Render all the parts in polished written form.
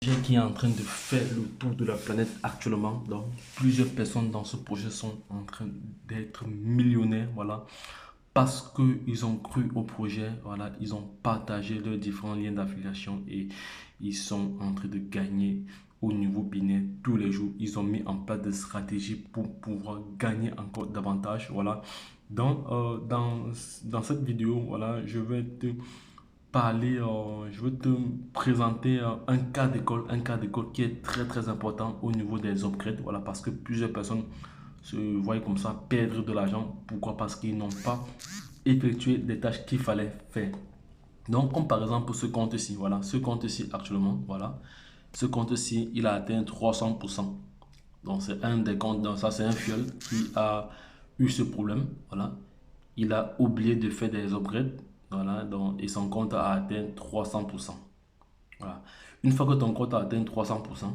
Qui est en train de faire le tour de la planète actuellement. Donc, plusieurs personnes dans ce projet sont en train d'être millionnaires, voilà, parce qu'ils ont cru au projet, voilà, ils ont partagé leurs différents liens d'affiliation et ils sont en train de gagner au niveau binaire tous les jours. Ils ont mis en place des stratégies pour pouvoir gagner encore davantage, voilà. Donc, dans cette vidéo, voilà, je vais te présenter un cas d'école qui est très très important au niveau des upgrades, voilà, parce que plusieurs personnes se voient comme ça perdre de l'argent. Pourquoi? Parce qu'ils n'ont pas effectué des tâches qu'il fallait faire. Donc, comme par exemple ce compte-ci, voilà, ce compte-ci actuellement, voilà, ce compte-ci, il a atteint 300%. Donc, c'est un des comptes, donc ça c'est un fiole qui a eu ce problème, voilà. Il a oublié de faire des upgrades, voilà, donc, et son compte a atteint 300%. Voilà. Une fois que ton compte a atteint 300%,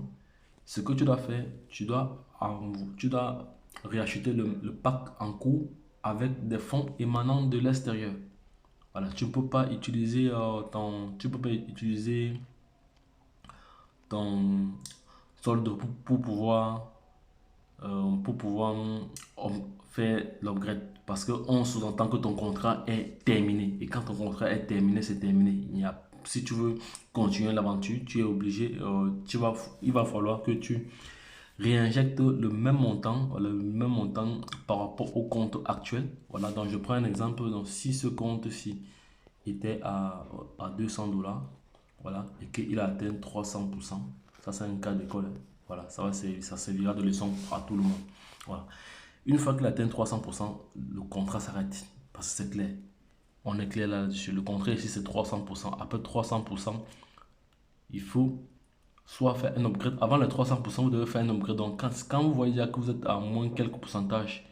ce que tu dois faire, tu dois réacheter le pack en cours avec des fonds émanant de l'extérieur. Voilà, tu peux pas utiliser ton solde pour pouvoir faire l'upgrade parce qu'on sous-entend que ton contrat est terminé. Et quand ton contrat est terminé, c'est terminé. Si tu veux continuer l'aventure, tu es obligé, il va falloir que tu réinjectes le même montant par rapport au compte actuel. Voilà, donc je prends un exemple. Donc, si ce compte-ci était à 200 $, voilà, et qu'il a atteint 300%, ça c'est un cas d'école, hein. Voilà, ça servira de leçon à tout le monde. Voilà. Une fois qu'il atteint 300%, le contrat s'arrête. Parce que c'est clair. On est clair là-dessus. Le contrat ici, c'est 300%. Après 300%, il faut soit faire un upgrade. Avant les 300%, vous devez faire un upgrade. Donc, quand vous voyez que vous êtes à moins quelques pourcentages,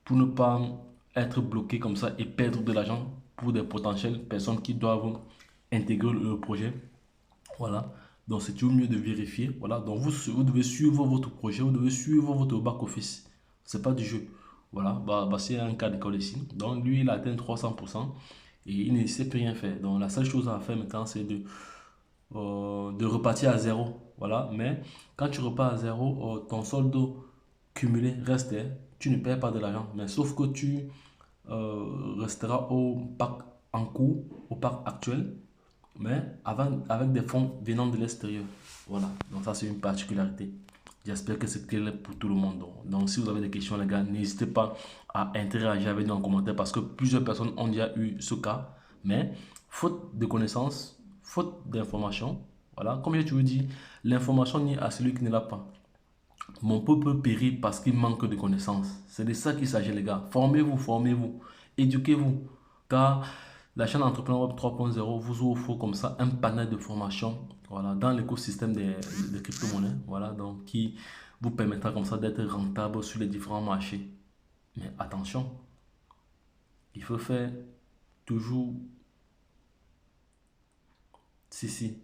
pour ne pas être bloqué comme ça et perdre de l'argent pour des potentielles personnes qui doivent intégrer le projet, voilà. Donc, c'est toujours mieux de vérifier. Voilà. Donc, vous devez suivre votre projet, vous devez suivre votre back-office. C'est pas du jeu. Voilà. C'est un cas d'école ici. Donc, lui, il a atteint 300% et il ne sait plus rien faire. Donc, la seule chose à faire maintenant, c'est de repartir à zéro. Voilà. Mais quand tu repars à zéro, ton solde cumulé reste, hein. Tu ne perds pas de l'argent. Mais sauf que tu resteras au pack en cours, au pack actuel, mais avec des fonds venant de l'extérieur. Voilà, donc ça c'est une particularité. J'espère que c'est clair pour tout le monde. Donc, si vous avez des questions, les gars, n'hésitez pas à interagir avec nous en commentaire parce que plusieurs personnes ont déjà eu ce cas. Mais faute de connaissances, faute d'information, voilà, comme je te dis, l'information n'est à celui qui ne l'a pas. Mon peuple périt parce qu'il manque de connaissances. C'est de ça qu'il s'agit, les gars. Formez-vous, formez-vous, éduquez-vous. Car la chaîne Entrepreneur Web 3.0 vous offre comme ça un panel de formations, voilà, dans l'écosystème des crypto-monnaies, voilà, donc qui vous permettra comme ça d'être rentable sur les différents marchés. Mais attention, il faut faire toujours, si,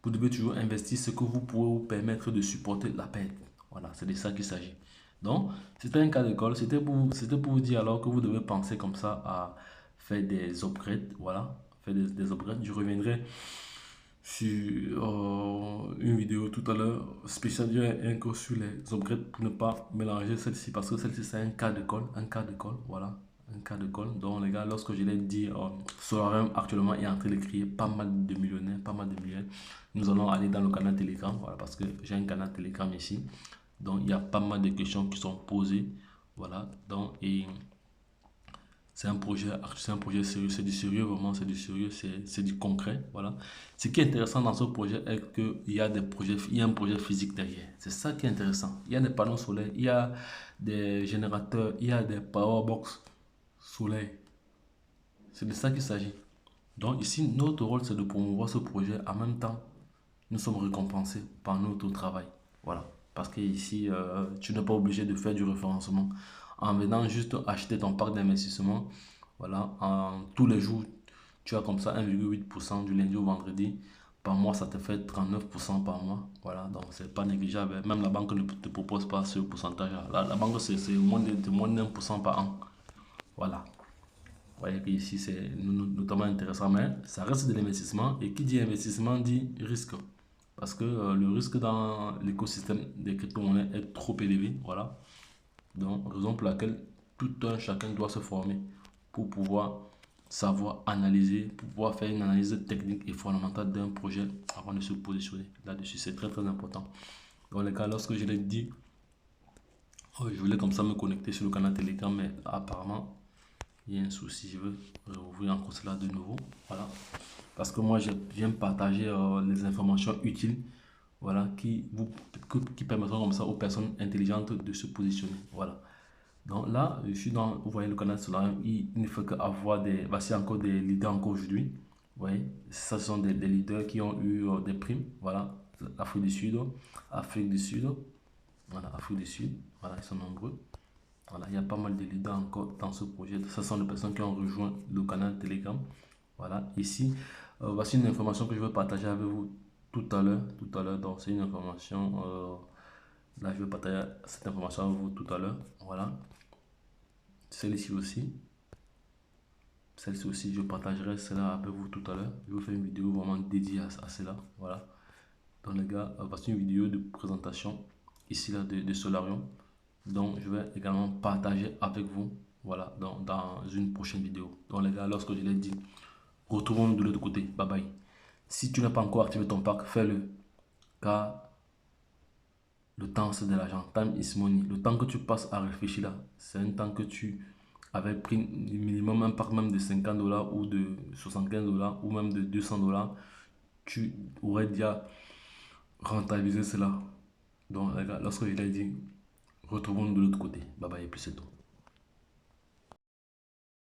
vous devez toujours investir ce que vous pouvez vous permettre de supporter la perte. Voilà, c'est de ça qu'il s'agit. Donc, c'était un cas d'école. C'était pour vous dire alors que vous devez penser comme ça à faire des upgrades. Voilà, faire des upgrades. Je reviendrai sur une vidéo tout à l'heure spécialisée un cours sur les upgrades pour ne pas mélanger celle-ci parce que celle-ci c'est un cas d'école. Un cas d'école, voilà. Un cas d'école. Donc, les gars, lorsque je l'ai dit, Solarium actuellement est en train de créer pas mal de millionnaires, pas mal de millionnaires. Nous allons aller dans le canal Telegram, voilà, parce que j'ai un canal Telegram ici. Donc, il y a pas mal de questions qui sont posées. Voilà. Donc, et c'est un projet sérieux, c'est du sérieux, vraiment, c'est du sérieux, c'est du concret. Voilà. Ce qui est intéressant dans ce projet est qu'il y a il y a un projet physique derrière. C'est ça qui est intéressant. Il y a des panneaux solaires, il y a des générateurs, il y a des powerbox solaires. C'est de ça qu'il s'agit. Donc ici, notre rôle, c'est de promouvoir ce projet. En même temps, nous sommes récompensés par notre travail. Voilà. Parce que ici, tu n'es pas obligé de faire du référencement. En venant juste acheter ton parc d'investissement, voilà, tous les jours, tu as comme ça 1,8% du lundi au vendredi. Par mois, ça te fait 39% par mois. Voilà, donc c'est pas négligeable. Même la banque ne te propose pas ce pourcentage-là. La banque, c'est moins de 1% par an. Voilà. Vous voyez que ici, c'est notamment intéressant, mais ça reste de l'investissement. Et qui dit investissement dit risque. parce que le risque dans l'écosystème des crypto-monnaies est trop élevé. Voilà. Donc, raison pour laquelle tout un chacun doit se former pour pouvoir savoir analyser, pour pouvoir faire une analyse technique et fondamentale d'un projet avant de se positionner là-dessus. C'est très très important. Dans les cas, lorsque je l'ai dit, je voulais comme ça me connecter sur le canal Telegram, mais apparemment, il y a un souci. Je veux ouvrir encore cela de nouveau. Voilà. Parce que moi, je viens partager les informations utiles, voilà, qui permettront comme ça aux personnes intelligentes de se positionner. Voilà. Donc là, je suis dans, vous voyez le canal Solarium, il ne fait qu'avoir des, voici encore des leaders encore aujourd'hui. Vous voyez, ça ce sont des leaders qui ont eu des primes. Voilà, Afrique du Sud, voilà, Afrique du Sud, voilà, ils sont nombreux. Voilà, il y a pas mal de leaders encore dans ce projet. Ce sont des personnes qui ont rejoint le canal Telegram. Voilà, ici, voici une information que je veux partager avec vous tout à l'heure. Donc, c'est une information, là, je vais partager cette information avec vous tout à l'heure. Voilà, celle-ci aussi. Celle-ci aussi, je partagerai cela avec vous tout à l'heure. Je vais faire une vidéo vraiment dédiée à cela. Voilà. Donc, les gars, voici une vidéo de présentation ici là de Solarium. Donc, je vais également partager avec vous. Voilà, dans une prochaine vidéo. Donc, les gars, lorsque je l'ai dit, retrouvons-nous de l'autre côté. Bye bye. Si tu n'as pas encore activé ton pack, fais-le. Car le temps, c'est de l'argent. Time is money. Le temps que tu passes à réfléchir là, c'est un temps que tu avais pris minimum un pack même de 50 dollars ou de 75 dollars ou même de 200 dollars. Tu aurais déjà rentabilisé cela. Donc, les gars, lorsque je l'ai dit, retrouvons-nous de l'autre côté. Bye bye et puis c'est tout.